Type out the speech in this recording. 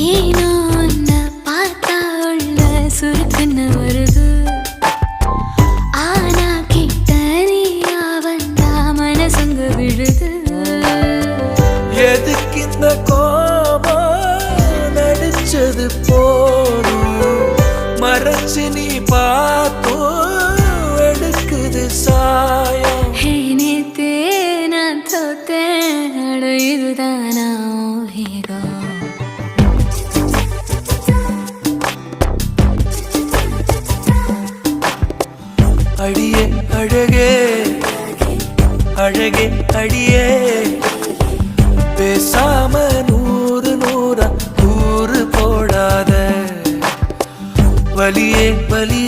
ஏனோ உன்னை பார்த்தா உள்ள சுருக்குன்னு வருது. ஆனா கிட்ட நீயா வந்தா மனசுங்க விழுது. எதுக்கு இந்த கோபம் நடிச்சது போதும், மறைச்சு நீ பார்த்தோ எடுக்குது சாயம். நேத்தே நான் தோத்தேன், அட இதுதானா ஹீரோ. அடியே அழகே அழகே அடியே, பேசாம நூறு நூறா கூறு போடாத. வலியே வலி